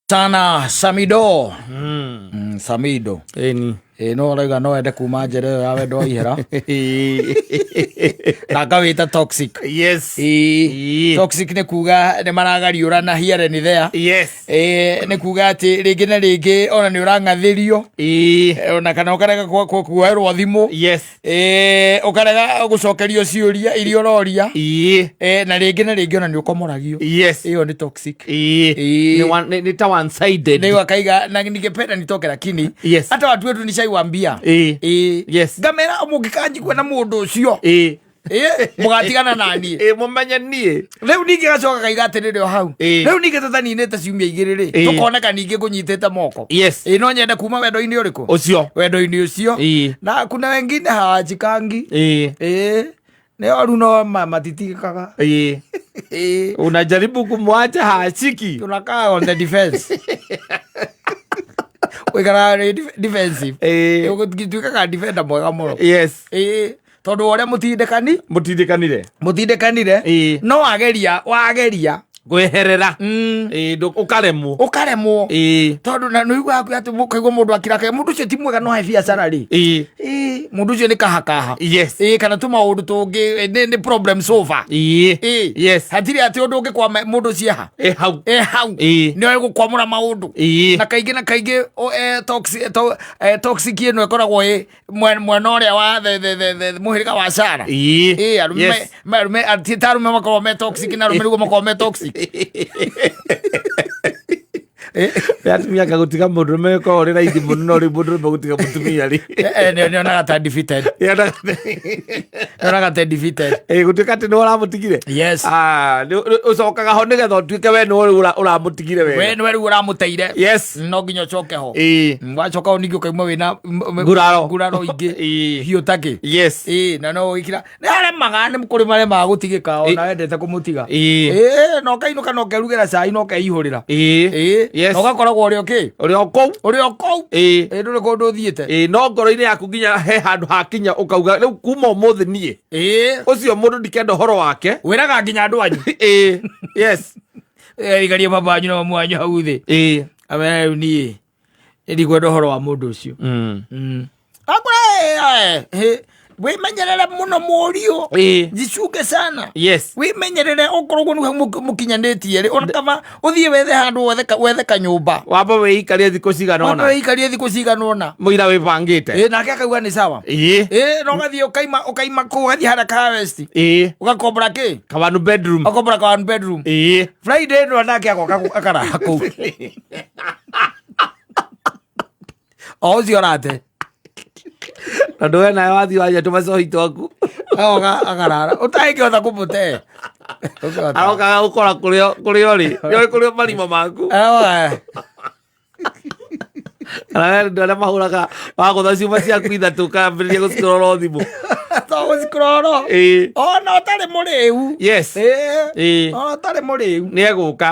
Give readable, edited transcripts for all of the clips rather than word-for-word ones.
Sana Samido. Samido. Eni. No rega no ende kuma njere ya wendo ihera. Nakawita toxic. Yes. Toxic ne kuga ne maragariurana here and there. Yes. Ne kuga ati ringi na ringi ona ni urangathirio. Ona kana ukarega kuerwo thimu. Yes. Ukarega gucokerio ciuria irio roria. Na ringi ona ni ukomoragio. Yes. Iyo ni toxic. Ni ta one sided. Ni wakaiga na ningependa nitoke lakini hata watu wetu ni wambia yes gamera mugikanji kwena mundu ucio mugatigana nani mumenye nie riu ningi gacoka kaiga atirire hau riu ningi tataninite ciumia igiri tukoneka ningi kunyitite moko no nyende kuma wendo-ini uriku ucio wendo-ini ucio na kuna wengine hawajikangi neo runo matitikikaga unajaribu kumwacha hashiki tunakaa on the defense we got defensive. Tuikaga defender mwega muno. Yes. Tondu oria mutindekanire no wageria gweherera ukaremwo tondu na nuigwa ati mukaigwa mundu akiraka mundu ucio ti mwega no hai biacara ri mundu ucio ni kahakaha kana tuma undu tungi ni problem solver yes hatiri ati undu ungi kwa mundu cia hau ni oyo gukwamura maundu na kaingi toxic ino ikoragwo mwena uria wa muhiriga wa cara arume atitarume makorwo me toxic na arume makorwo me toxic atumia gutiga mundurume ko uri raithi muno no ri mundurume gutiga mutumia ri ne ona gata defeated gutika ati no uramutigire yes ucokaga ho nigetha utuike we no uramutigire we no uri uramuteire yes no nginya ucoke ho wacoka ningi ukaima wina nguraro ingi hiu taki yes na no ikira ni are magane mukuri mare magutigika ona wendete kumutiga no kainuka no kerugira cai no keihurira yes no gakoragwo uri okou nduri kundu thiete no ngoro-ini yaku nginya he handu hakinya ukauga riu kuma umuthi nie ucio mundu ndikenda horo wake wiraga nginya andu anyu yes igaria mabanyu na mwanyu hau thi amena riu nie ndikwenda horo wa mundu ucio akora wimenyerere muno murio jicunge sana yes wimenyerere okorwo nu mukinyanitie ri ona kama uthie wethe handu wethe kanyumba wamba weikarie thiku cigana ona muira wibangite nake akauga ni sawa no gathie ukaima ku gathie haraka harvest ugakombora ki kawanu bedroom Friday no nake akara haku oziorate tondu we nawe wathi waja tumacohi twaku agarara utangĩhota kumute arokaga gukora kurio ri nioi kurio marima maku kana ndio aria mahuraga wagutha ciuma ciaku ithatu kambĩrĩria gũcikorora thimu gũcikorora ona ũtarĩ mũrĩu yes ona ũtarĩ mũrĩu nĩegũka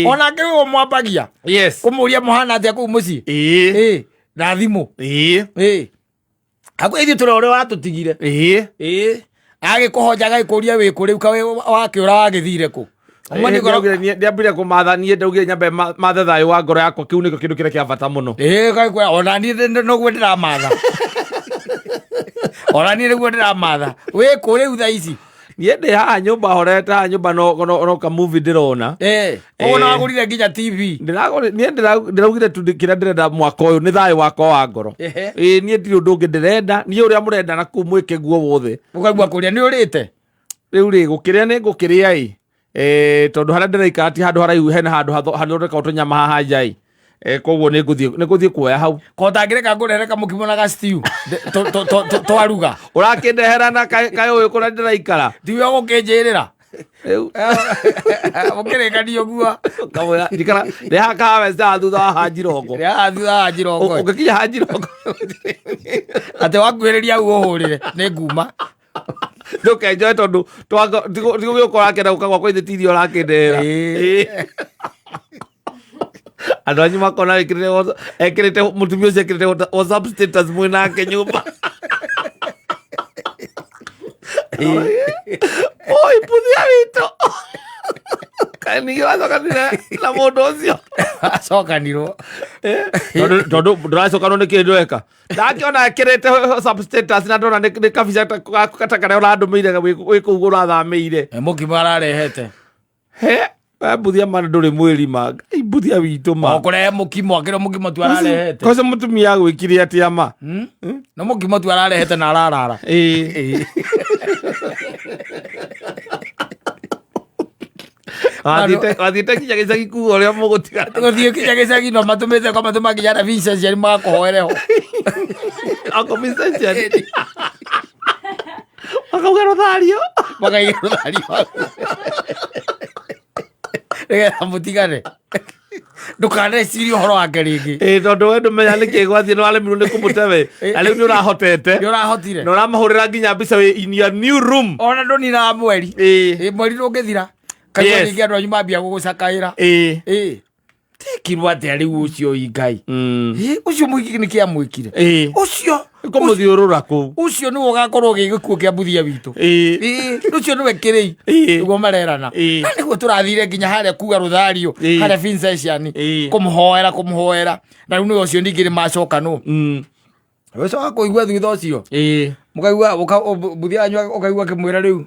ona ngĩrĩo mwambagia yes kũmũria mũhana atĩa kũu mũciĩ na thimũ akwa ithuĩ tũrĩ ũrĩa watutigire agĩkũhonja agĩkũria wĩkũ rĩu kawe wakĩũra wagĩthire kũ ndiambire kũmatha niĩ ndaugire nyambe mathe thayũ wa ngoro yakwa kĩu nĩkĩo kĩndũ kĩrĩa kĩa bata mũno ona niĩ noguo ndĩramatha nĩguo ndĩramatha wĩkũ rĩu thaa ici niĩ ndĩ haha nyũmba horete haha nyũmba no kamuvi ndĩrona ũguo nawagũrire nginya TV niĩ ndĩraugire tu kĩrĩa ndĩrenda mwaka ũyũ nĩ thayũ wakwa wa ngoro niĩ ndirĩ ũndũ ũngĩ ndĩrenda niĩ ũrĩa mũrenda na kũu mwĩke guo wothe ũkaigua kũrĩa nĩ ũrĩte rĩu rĩ gũkĩrĩa nĩ ngũkĩrĩa tondũ harĩa ndĩraikara ti handũ haraihu hena handũ hathondeka tũnyama haha nja koguo nĩ ngũthiĩ kuoya hau kotangĩreka ngũrehere kamũkimo na gastew twaruga ũrakĩndehera na kaĩ ũyũ kũrĩa ndĩraikara tiwe gũkĩnjĩrĩra ũkĩrĩkanio guo kamwĩra reha kahamesta thutha wa Hanjirongo ũngĩkinya Hanjirongo atĩ wakuhĩrĩria hau ũhũrĩre nĩ nguma ndũkenjoe tondũ tigũgĩũka ũrakenda gũka gwakwa ithe tithi ũrakĩndehera andũ anyu makona ekĩrĩte mũtumia ũcio ekĩrĩte WhatsApp status mwĩ nake nyũmba oi puthia witũ kanigä wacokanire na må ndå å cio acokanirwo tondu nduracokanwo nä kä ndå eka ndakäona akä substatus na ndona nä kabica kata karä a å randå mä ire wä kå u å rathamä ire må kimo ararehete mbuthia mana ndå rä mwä rima mbuthia witå ma kå rehe må kimo akä rä må kimo tu ararehete koca må tumia gwä kire atä ama na må kimo tu ararehete na ararara wathiä te kinya gä cagi kuga å rä a må gå tigana gå thiä kinya gä cagi no matå mä te kwa matå manginya na Vincent magakå hoereho ako Vincent makauga rå thario makaiga rå thario nä getha må tigane ndå kaneciria å horo wake rä ngä tondå we ndå menya nä kä gwathiä nä waremirwo nä kå må te we na rä u nä å rahotete nä å rahotire na å ramahå rä ra nginya mbica in your new room ona ndå ninaga mweri mweri ndå ngä thira kaigua rä ngä andå anyu mambia gå gå cakaä ra tekirwo atä a rä u å cio ingai å cio må ingä nä kä amwä kire å cio kå må thiå rå ra kå å cio nä wo gakorwo gä gä kuo kä a mbuthia witå å cio nä we kä rä i guo marerana na nä guo tå rathire nginya harä a kuga rå thario harä a Vincentiani kå må hoera na rä u nä we å cio ningä rä macoka nå we coka kå igua thutha å cio må kaigua mbuthia wanyu å kaigua akä mwä ra rä u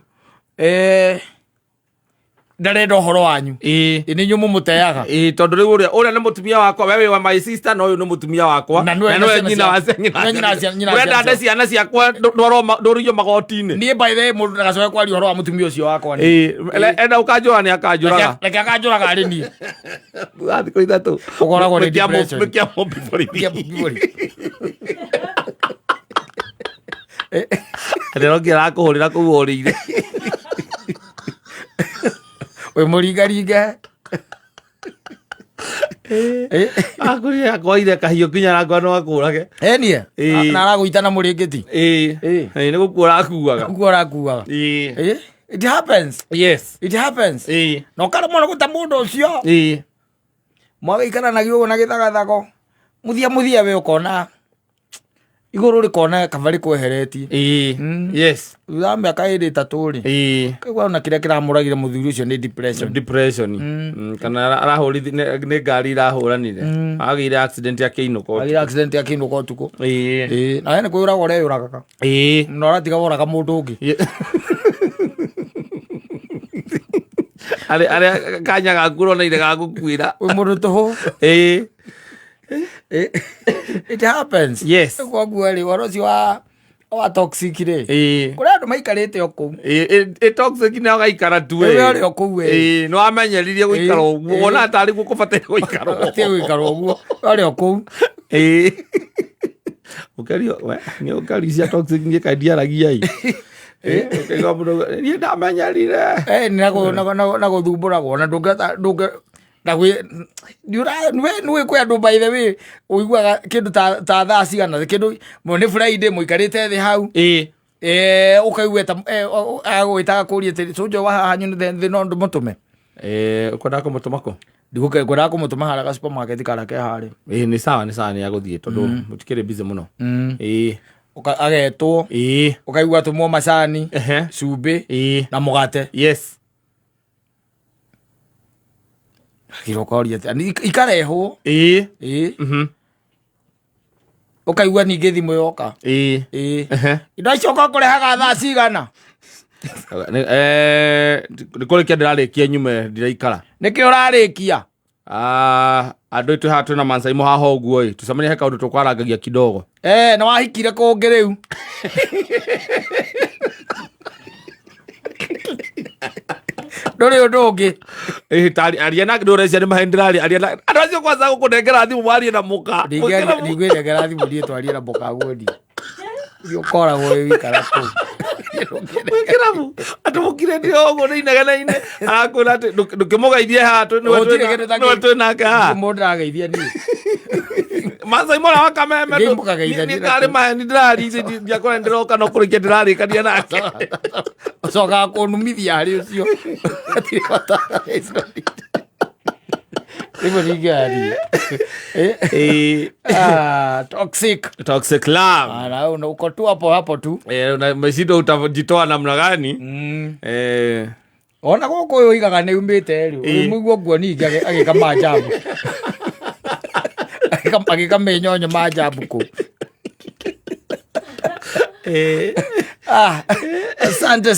ndarenda å horo wanyu nä nyå må må teaga tondå rä u å rä a nä må tumia wakwa we wä wa my sister na å yå nä må tumia wakwa na nä nyina nde ciana ciakwa ndå rå iyo magoti-inä niä mbaithe må ndå ndagacoke kwaria å horo wa må tumia å cio wakwa enda å kanjå ra nä akanjå raga reke akanjå raga arä niä thikå ithatå å koragwo mä kä amå mbiborithi rä ro ngä rakå hå rä ra kå u å rä ire we må ringaringe akå akoire kahiå kinya rakwa no akå rage nie na aragå itana må rä ngä ti nä gå kua rakuaga guo rakuaga it happens na å karemwo nä gå ta må ndå å cio mwagäikaranagia å guo na gä thagathako må thia we å kona igå rå rä kona kaba rä kweheretie thutha mä aka ä rä tatå rä kaigua ona kä rä a kä ramå ragire må thuri å cio nä kana arahå rithi nä ngari irahå ranire agä ire akä inå ko tukå nawe nä kwä å raga å reyå ragaga na å ratiga woraga må ndå å ngä arä kanya gaku roneire gagå kuä ra må ndå tå hå it happens kwoguo rä waro cio wa toxic rä kå rä andå maikarä te o kå u toxic nä gaikara tu rä o kå u nä wamenyeririe gå ikara å guo wona tarä guo kå bataire gå ikara gå ikara å guo rä o kå u å kerio nä å kari cia toxic nä kandiaragiai niä ndamenyerire na gå thumbå ragwo na nä kwä andå baithe wä å iguaga kä ndå ta thaa cigana kä ndå nä Friday må ikarä te thä hau å kaigua agå ä taga kå ria tä cånjo wa haha nyå thä no ndå må tå me å kwendaga kå må tå mako ngwendaga kå må tå ma harä ga supermarket karake harä nä sawa nä agå thiä tondå må tikä rä busy må no agetwo å kaigua tå mwo macani cumbä na må gate girokoria ikarehwo å kaigua ningä thimå yoka indo icoka kå rehaga thaa cigana nä kå rä kia ndä rarä kia nyume ndiraikara nä kä å rarä kia andå twä haha twä na mancaimo haha å guo tå cemania he kaå ndå tå kwarangagia kidogo na wahikire kå ngä rä u ndå å ndå å ngä aria na ndå recia nä mahendä aria andå acio kwanza gå kå nengera thimå warie na må ka ningwä nengera thimå ndiä twarie na må ka guondi å koragwo wä wikara kå wikiramu andå må kire ndä å guo nä inegenaine arakwä ra atä ndå kä må geithie haha twä nake haha må ndä rageithia niä Masai mora wakameme nä karä maheni ndä rari ndiakora ndä roka no kå rä kia ndä rarä kania nake cokaga kå numithia harä å cio rĩmwe ningĩaria toxic love na uko tu hapo tu na umeshindwa utajitoa namna gani ona gũkũ ũyũ igaga nĩ umĩte rĩ mũiguo guo ningĩ agĩka majabu agĩka menyonyo majabu kũ asante.